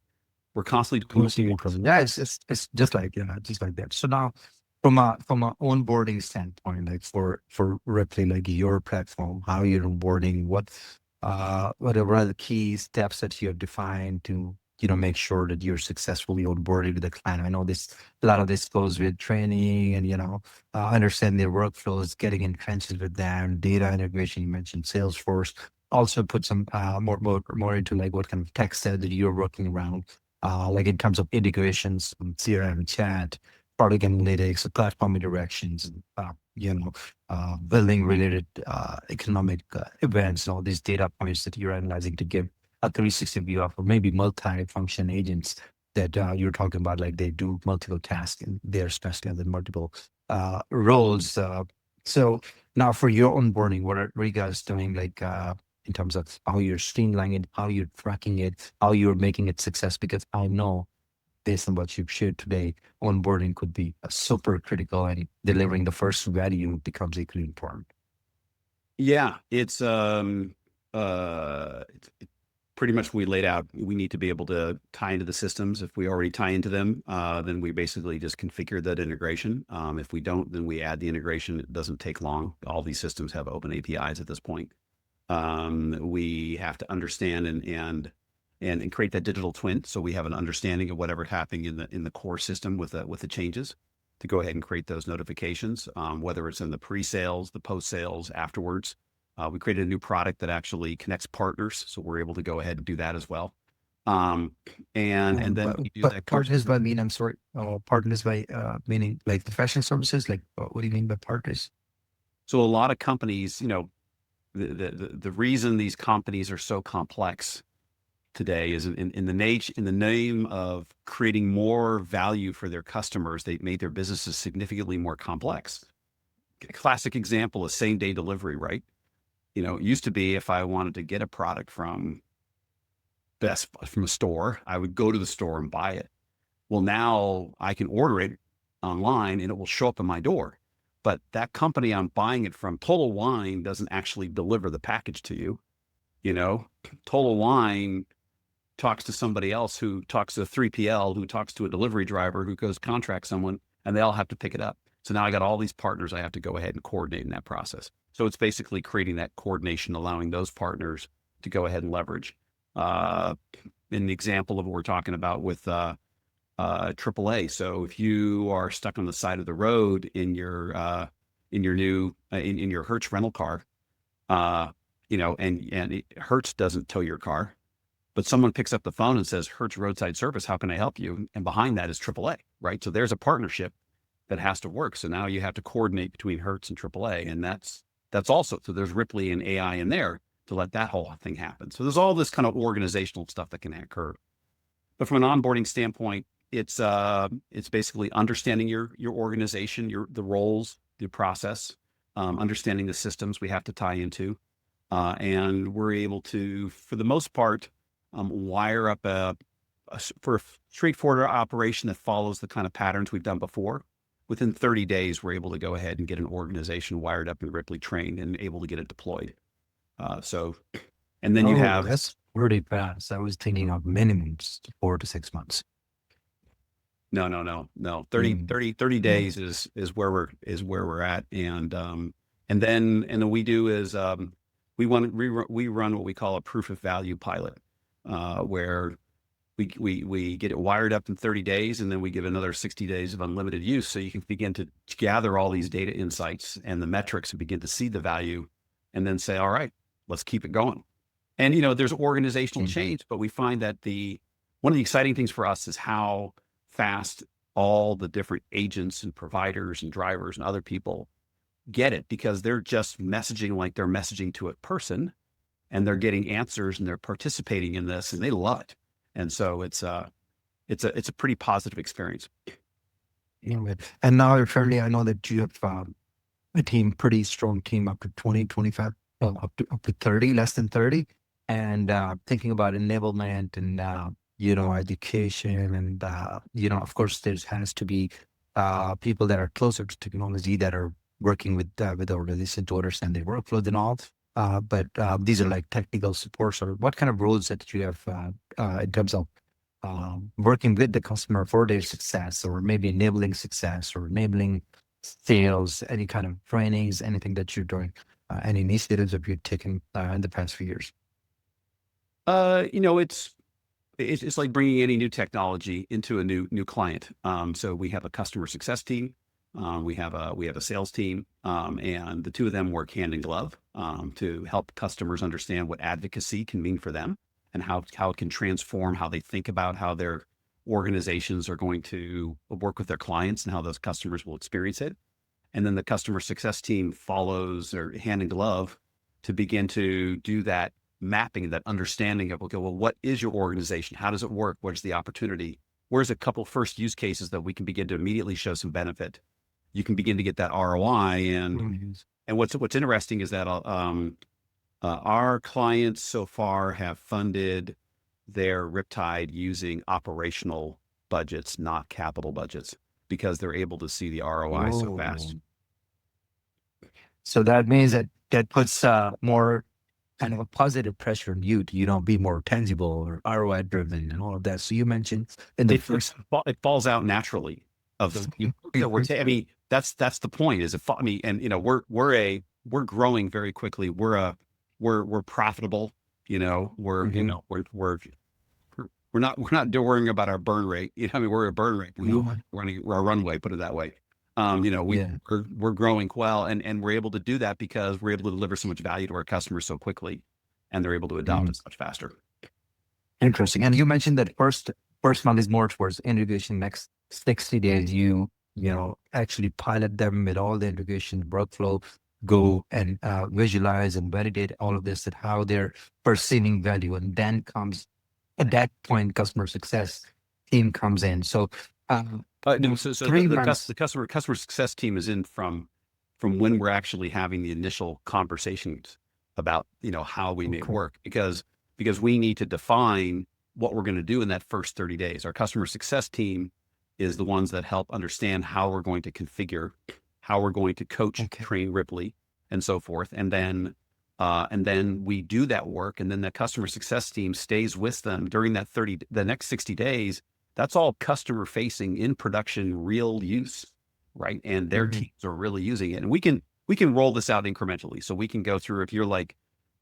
We're constantly coaching. Yeah, it's just like, just like that. So now from a onboarding standpoint, like for Ripley, like your platform, how you're onboarding, what are the key steps that you have defined to make sure that you're successfully onboarded with the client? I know a lot of this goes with training and understand their workflows, getting entrenched with them, data integration. You mentioned Salesforce. Also put some more into like what kind of tech stack that you're working around, like in terms of integrations, CRM, chat, product analytics, platform interactions, building related economic events, and all these data points that you're analyzing to give a 360 view of, or maybe multi-function agents that you're talking about, like they do multiple tasks and they're specialized in multiple roles. So now for your onboarding, what are you guys doing, like in terms of how you're streamlining it, how you're tracking it, how you're making it success? Because I know, based on what you've shared today, onboarding could be super critical, and delivering the first value becomes equally important. Yeah, it's pretty much we laid out. We need to be able to tie into the systems. If we already tie into them, then we basically just configure that integration. If we don't, then we add the integration. It doesn't take long. All these systems have open APIs at this point. We have to understand and create that digital twin, so we have an understanding of whatever's happening in the core system with the changes, to go ahead and create those notifications, whether it's in the pre-sales, the post-sales, afterwards. We created a new product that actually connects partners, so we're able to go ahead and do that as well. And then we do that. Partners by mean, I'm sorry, partners by meaning like professional services. Like, what do you mean by partners? So a lot of companies, the reason these companies are so complex today is in the name of creating more value for their customers, they've made their businesses significantly more complex. A classic example is same day delivery, right? It used to be, if I wanted to get a product from a store, I would go to the store and buy it. Well, now I can order it online and it will show up in my door. But that company I'm buying it from, Total Wine, doesn't actually deliver the package to you. Total Wine talks to somebody else, who talks to a 3PL, who talks to a delivery driver, who goes contract someone, and they all have to pick it up. So now I got all these partners I have to go ahead and coordinate in that process. So it's basically creating that coordination, allowing those partners to go ahead and leverage. In the example of what we're talking about with AAA. So if you are stuck on the side of the road in your Hertz rental car, and Hertz doesn't tow your car, but someone picks up the phone and says, Hertz Roadside Service, how can I help you? And behind that is AAA, right? So there's a partnership that has to work. So now you have to coordinate between Hertz and AAA. And that's also, so there's Ripley and AI in there to let that whole thing happen. So there's all this kind of organizational stuff that can occur. But from an onboarding standpoint, it's basically understanding your organization, the roles, the process, understanding the systems we have to tie into. And we're able to, for the most part, wire up for a straightforward operation that follows the kind of patterns we've done before. Within 30 days, we're able to go ahead and get an organization wired up and Ripley trained and able to get it deployed. And then you have... That's pretty fast. I was thinking of minimum 4 to 6 months. No. 30 days is where we're at. And then we do is, we run what we call a proof of value pilot, where we get it wired up in 30 days, and then we give another 60 days of unlimited use. So you can begin to gather all these data insights and the metrics and begin to see the value, and then say, all right, let's keep it going. And, there's organizational change, but we find that one of the exciting things for us is how fast all the different agents and providers and drivers and other people get it, because they're just messaging like they're messaging to a person, and they're getting answers, and they're participating in this, and they love it. And so it's a pretty positive experience. And now you're fairly, I know that you have a team, pretty strong team, up to 20, 25, up to 30, less than 30. and thinking about enablement and education, and of course, there has to be people that are closer to technology that are working with the organization to understand their workflow and all. But these are like technical supports, or what kind of roles that you have in terms of working with the customer for their success, or maybe enabling success, or enabling sales, any kind of trainings, anything that you're doing, any initiatives that you've taken in the past few years? You know, it's like bringing any new technology into a new client. So we have a customer success team. We have a sales team, and the two of them work hand in glove to help customers understand what advocacy can mean for them, and how it can transform how they think about how their organizations are going to work with their clients and how those customers will experience it. And then the customer success team follows, or hand in glove, to begin to do that mapping, that understanding of, okay, well, what is your organization? How does it work? What's the opportunity? Where's a couple first use cases that we can begin to immediately show some benefit? You can begin to get that ROI. And what's interesting is that our clients so far have funded their Riptide using operational budgets, not capital budgets, because they're able to see the ROI so fast. So that means that puts more kind of a positive pressure on you to be more tangible or ROI driven and all of that. So you mentioned in the first, it falls out naturally of the, I mean, that's the point. I mean, and we're growing very quickly. We're profitable. We're not worrying about our burn rate. I mean, we're a burn rate. We're a runway, put it that way. We're growing well, and we're able to do that because we're able to deliver so much value to our customers so quickly, and they're able to adopt us much faster. Interesting. And you mentioned that first month is more towards integration. Next 60 days, you actually pilot them with all the integration workflow, go and visualize and validate all of this, and how they're perceiving value. And then comes, at that point, customer success team comes in. So the customer success team is in from when we're actually having the initial conversations about how we make work, because we need to define what we're going to do in that first 30 days. Our customer success team is the ones that help understand how we're going to configure, how we're going to coach, train Ripley, and so forth. And then we do that work, and then the customer success team stays with them during the next 60 days. That's all customer facing, in production, real use, right? And their teams are really using it. And we can roll this out incrementally. So we can go through, if you're like,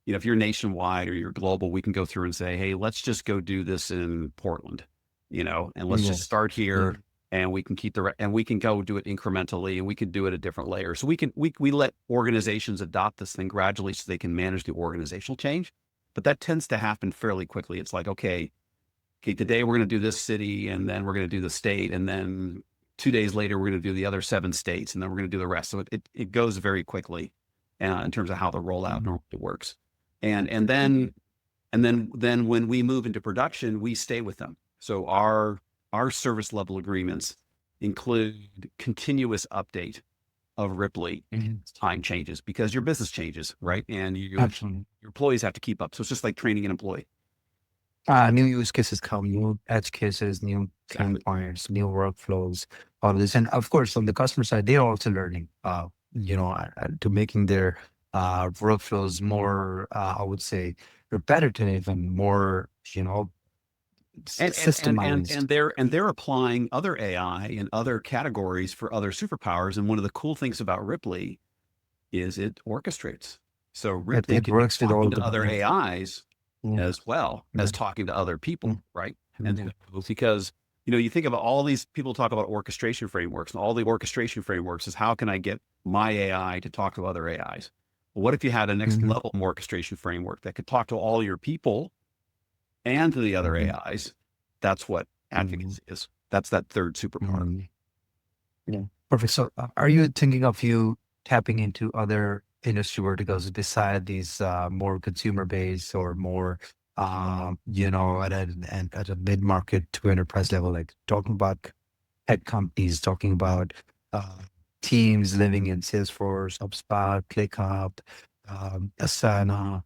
if you're nationwide or you're global, we can go through and say, hey, let's just go do this in Portland, and let's just start here, and we can and we can go do it incrementally, and we can do it at different layers. So we let organizations adopt this thing gradually so they can manage the organizational change. But that tends to happen fairly quickly. It's like, okay, today we're going to do this city, and then we're going to do the state, and then 2 days later we're going to do the other 7 states, and then we're going to do the rest. So it goes very quickly in terms of how the rollout normally works. And then when we move into production, we stay with them. So our service level agreements include continuous update of Ripley as time changes, because your business changes, right? And your employees have to keep up. So it's just like training an employee. New use cases come, new edge cases, new pain points, new workflows, all of this. And of course, on the customer side, they're also learning, to making their workflows more, I would say, repetitive and more, systemized. And they're applying other AI and other categories for other superpowers. And one of the cool things about Ripley is it orchestrates. So Ripley it works with all the other AIs as well as talking to other people, right? And because you think about all these people talk about orchestration frameworks, and all the orchestration frameworks is, how can I get my AI to talk to other AIs? Well, what if you had a next level orchestration framework that could talk to all your people and to the other AIs? That's what advocacy is. That's that third superpower. Perfect. So are you thinking of tapping into other industry verticals beside these more consumer based, or more at a mid-market to enterprise level, like talking about tech companies, talking about teams living in Salesforce, HubSpot, ClickUp, Asana,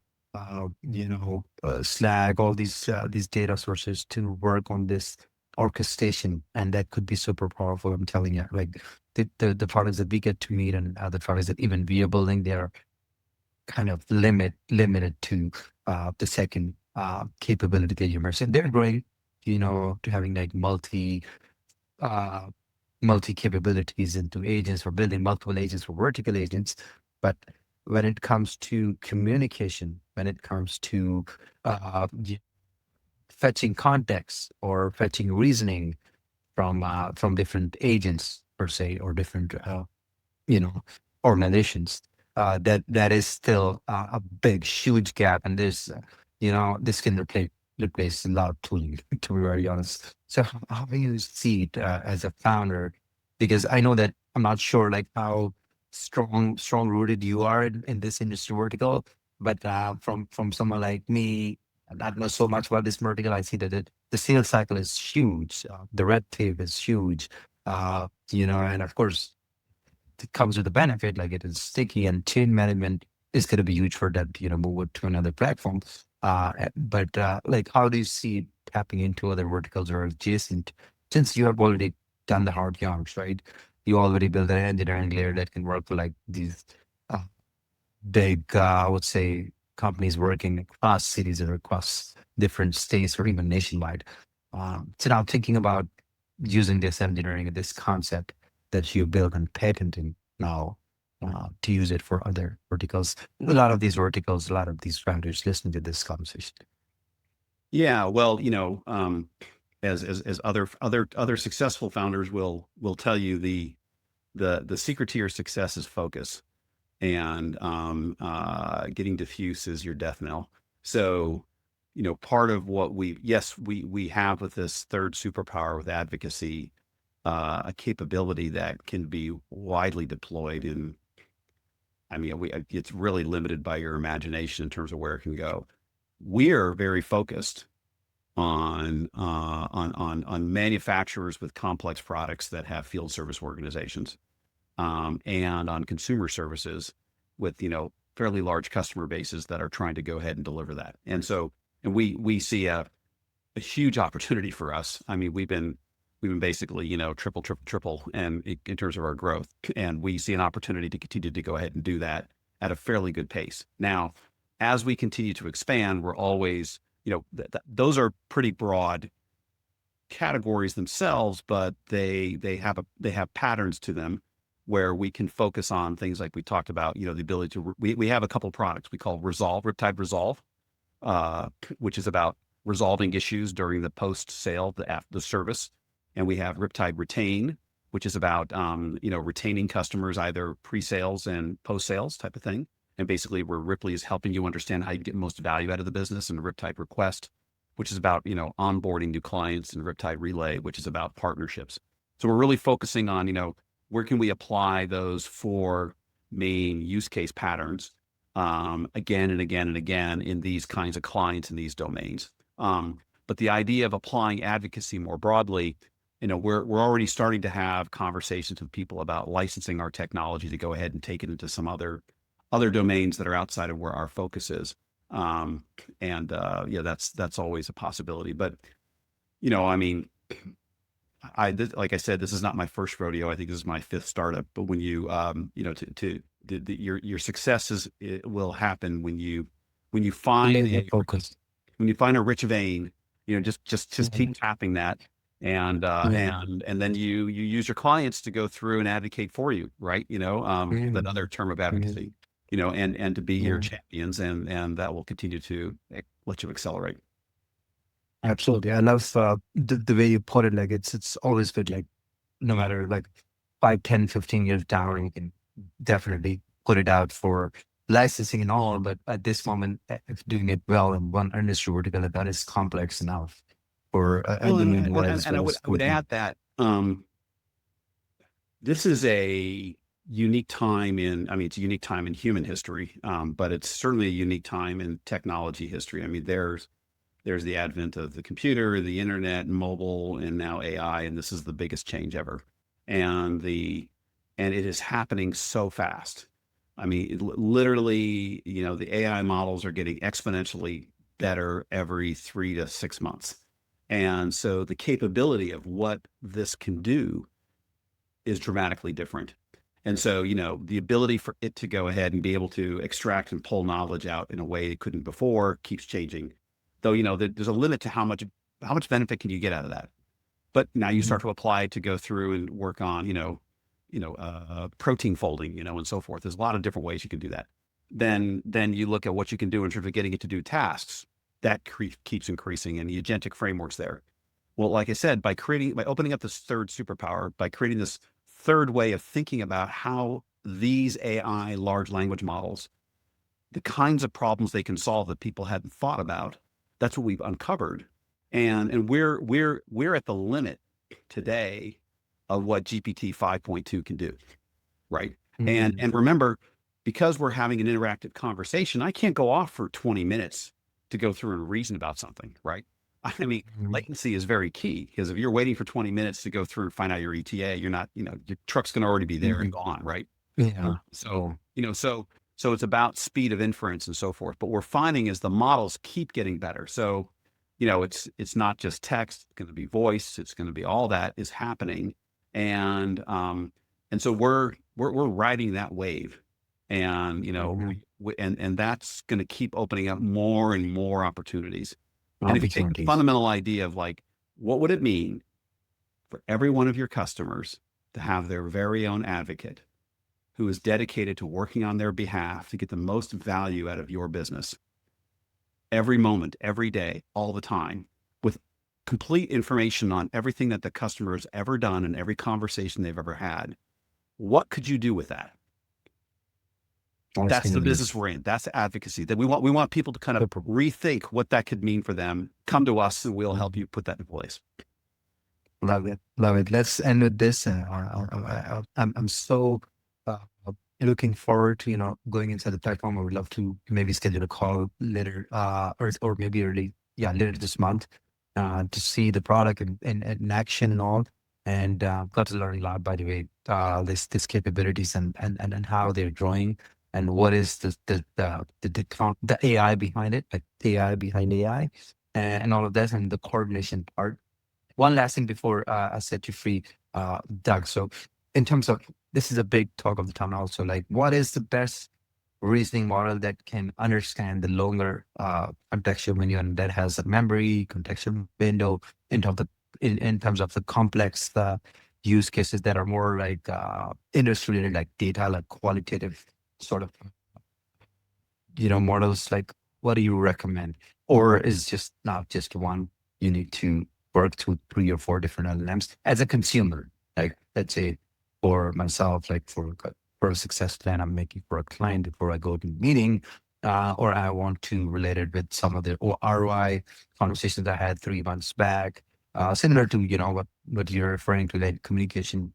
Slack, all these data sources to work on this orchestration, and that could be super powerful. I'm telling you, like the products that we get to meet and other products that even we are building, they're kind of limited to the second capability that you mentioned. They're growing, to having like uh, multi capabilities into agents, or building multiple agents for vertical agents. But when it comes to communication, when it comes to fetching context or fetching reasoning from different agents per se, or different you know organizations, that is still a big huge gap, and this can replace a lot of tooling, to be very honest. So how do you see it as a founder? Because I know that, I'm not sure like how strong rooted you are in this industry vertical, but from someone like me, not know so much about this vertical, I see that the sales cycle is huge, the red tape is huge, and of course it comes with a benefit, like it is sticky, and chain management is going to be huge for that, move it to another platform. But like, how do you see it tapping into other verticals or adjacent, since you have already done the hard yards, right? You already built an engineering layer that can work for like these uh, big, I would say, companies working across cities or across different states or even nationwide. So now thinking about using this engineering and this concept that you built and patenting now, to use it for other verticals. A lot of these verticals, a lot of these founders listening to this conversation. Yeah, well, as other successful founders will tell you, the secret to your success is focus, and getting diffuse is your death knell. So, part of what we have with this third superpower with advocacy, a capability that can be widely deployed in. I mean, it's really limited by your imagination in terms of where it can go. We are very focused on manufacturers with complex products that have field service organizations, and on consumer services with fairly large customer bases that are trying to go ahead and deliver that. And we see a huge opportunity for us. I mean, we've been basically triple, and in terms of our growth, and we see an opportunity to continue to go ahead and do that at a fairly good pace. Now, as we continue to expand, we're always those are pretty broad categories themselves, but they have patterns to them where we can focus on things like we talked about. The ability to we have a couple of products we call Riptide Resolve, which is about resolving issues during the post sale, the service, and we have Riptide Retain, which is about retaining customers either pre-sales and post-sales type of thing. And basically, where Ripley is helping you understand how you get most value out of the business, and Riptide Request, which is about onboarding new clients, and Riptide Relay, which is about partnerships. So we're really focusing on where can we apply those four main use case patterns, again and again and again in these kinds of clients in these domains. But the idea of applying advocacy more broadly, we're already starting to have conversations with people about licensing our technology to go ahead and take it into some other domains that are outside of where our focus is. Yeah, that's always a possibility. But I mean, like I said, this is not my first rodeo. I think this is my fifth startup. But when you your success will happen when you find Focus. when you find a rich vein. Just keep tapping that, and then you use your clients to go through and advocate for you, right? Another term of advocacy. And to be your champions, and that will continue to let you accelerate. Absolutely. I love the way you put it. Like it's always good, like no matter like 5, 10, 15 years down, you can definitely put it out for licensing and all. But at this moment, if doing it well in one industry vertical, that is complex enough for Well, doing well as and well as I would add that this is a unique time it's a unique time in human history, but it's certainly a unique time in technology history. I mean, there's the advent of the computer, the internet, mobile, and now AI, and this is the biggest change ever. And it is happening so fast. I mean, literally, the AI models are getting exponentially better every 3 to 6 months. And so the capability of what this can do is dramatically different. And so, the ability for it to go ahead and be able to extract and pull knowledge out in a way it couldn't before keeps changing. Though, there's a limit to how much benefit can you get out of that. But now you start to apply it to go through and work on, protein folding, and so forth. There's a lot of different ways you can do that. Then you look at what you can do in terms of getting it to do tasks. That keeps increasing, and the agentic framework's there. Well, like I said, by opening up this third superpower, by creating this third way of thinking about how these AI large language models, the kinds of problems they can solve that people hadn't thought about, that's what we've uncovered. And we're at the limit today of what GPT 5.2 can do, right? Mhm. And remember, because we're having an interactive conversation, I can't go off for 20 minutes to go through and reason about something, right? I mean, latency is very key, because if you're waiting for 20 minutes to go through and find out your ETA, you're not, your truck's going to already be there and gone, right? Yeah. So, so it's about speed of inference and so forth. But we're finding is the models keep getting better. So, it's not just text, it's going to be voice, it's going to be all that is happening. And so we're riding that wave, and, and that's going to keep opening up more and more opportunities. And if you take the fundamental idea of like, what would it mean for every one of your customers to have their very own advocate who is dedicated to working on their behalf to get the most value out of your business every moment, every day, all the time, with complete information on everything that the customer has ever done and every conversation they've ever had? What could you do with that? That's the business we're in. That's advocacy. That we want people to kind of rethink what that could mean for them. Come to us and we'll help you put that in place. Love it. Love it. Let's end with this. I'm so looking forward to, going inside the platform. I would love to maybe schedule a call later, or maybe early, later this month, to see the product in action and all. And got to learn a lot, by the way, this capabilities and how they're growing, and what is the AI behind it, like AI behind AI, and all of that, and the coordination part. One last thing before I set you free, Doug. So in terms of, this is a big talk of the town also, like, what is the best reasoning model that can understand the longer contextual window, and that has a memory contextual window in terms of the complex use cases that are more like industry related, like data, like qualitative sort of, models? Like, what do you recommend? Or is just not just one? You need to work through 3 or 4 different LLMs as a consumer. Like, let's say for myself, like for a success plan I'm making for a client before I go to the meeting, or I want to relate it with some of the ROI conversations I had 3 months back, similar to what you're referring to, like communication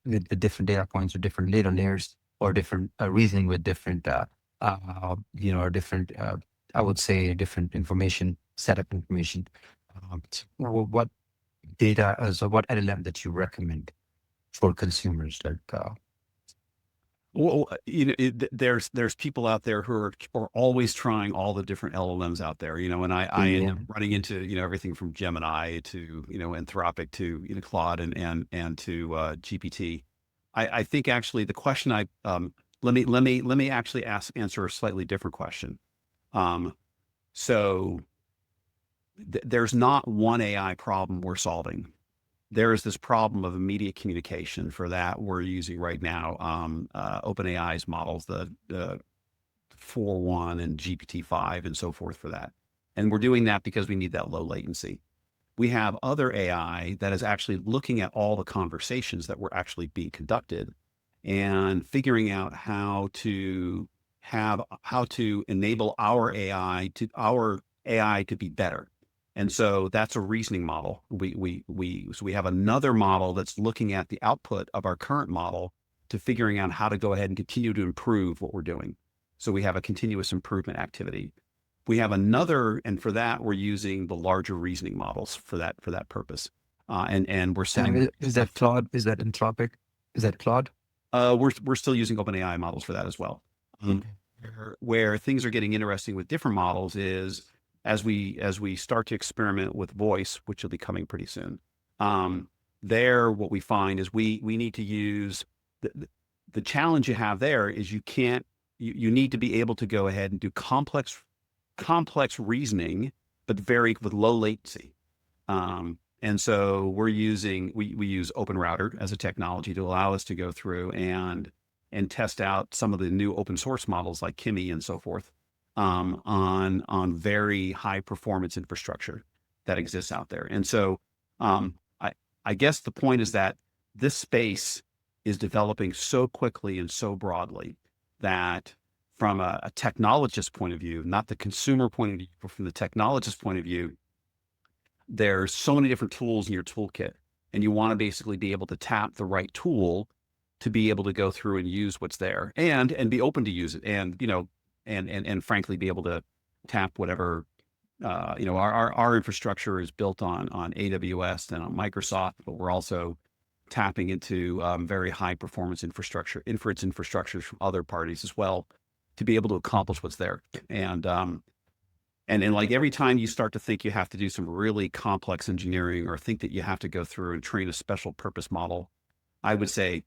with the different data points or different data layers, or different reasoning with different, or different, I would say, different information, setup information. So what data, so what LLM that you recommend for consumers? Like, Well, there's people out there who are always trying all the different LLMs out there, and I end up running into, everything from Gemini to, Anthropic to, Claude and to GPT. I think actually the question let me actually answer a slightly different question. So there's not one AI problem we're solving. There is this problem of immediate communication. For that, we're using right now OpenAI's models, the 4.1 and GPT-5 and so forth for that. And we're doing that because we need that low latency. We have other AI that is actually looking at all the conversations that were actually being conducted and figuring out how to enable our AI to be better. And so that's a reasoning model. So we have another model that's looking at the output of our current model to figuring out how to go ahead and continue to improve what we're doing. So we have a continuous improvement activity. We have another, and for that, we're using the larger reasoning models for that purpose. And we're saying, is that Claude? Is that Anthropic? Is that Claude? We're still using OpenAI models for that as well. Where things are getting interesting with different models is as we start to experiment with voice, which will be coming pretty soon. There, what we find is we need to use the challenge you have there is you need to be able to go ahead and do complex reasoning, but with low latency. And so we use Open Router as a technology to allow us to go through and test out some of the new open source models like Kimi and so forth, on very high performance infrastructure that exists out there. And so, I guess the point is that this space is developing so quickly and so broadly that from a technologist point of view, not the consumer point of view, but from the technologist point of view, there's so many different tools in your toolkit, and you want to basically be able to tap the right tool to be able to go through and use what's there and be open to use it. And, and frankly, be able to tap whatever, our infrastructure is built on AWS and on Microsoft, but we're also tapping into very high performance inference infrastructures from other parties as well to be able to accomplish what's there. And like every time you start to think you have to do some really complex engineering or think that you have to go through and train a special purpose model, I would say,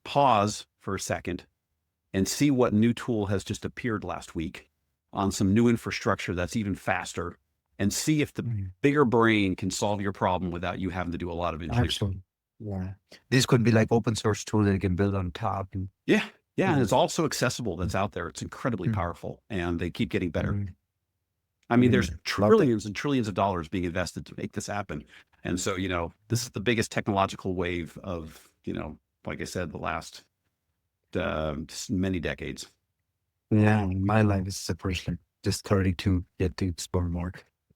pause for a second and see what new tool has just appeared last week on some new infrastructure that's even faster, and see if the bigger brain can solve your problem without you having to do a lot of engineering. Absolutely. Yeah. This could be like open source tool that you can build on top. Yeah. And it's also accessible that's out there. It's incredibly powerful, and they keep getting better. I mean, there's trillions and trillions of dollars being invested to make this happen. And so, this is the biggest technological wave of, like I said, the last many decades. Yeah, my life is separation. Just 32, yet to explore more.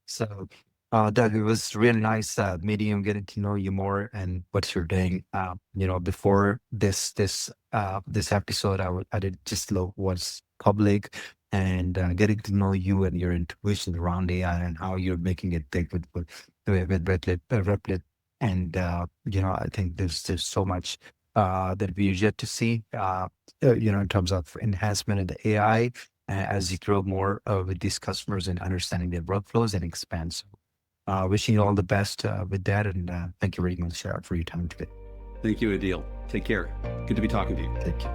So, Doug, it was really nice meeting you, getting to know you more and what you're doing. Before this episode, I did just look what's public, and getting to know you and your intuition around AI and how you're making it think with Replit. And I think there's so much that we're yet to see, in terms of enhancement of the AI as you grow more with these customers and understanding their workflows and expand. So, wishing you all the best with that, and thank you very much for your time today. Thank you, Adil. Take care. Good to be talking to you. Thank you.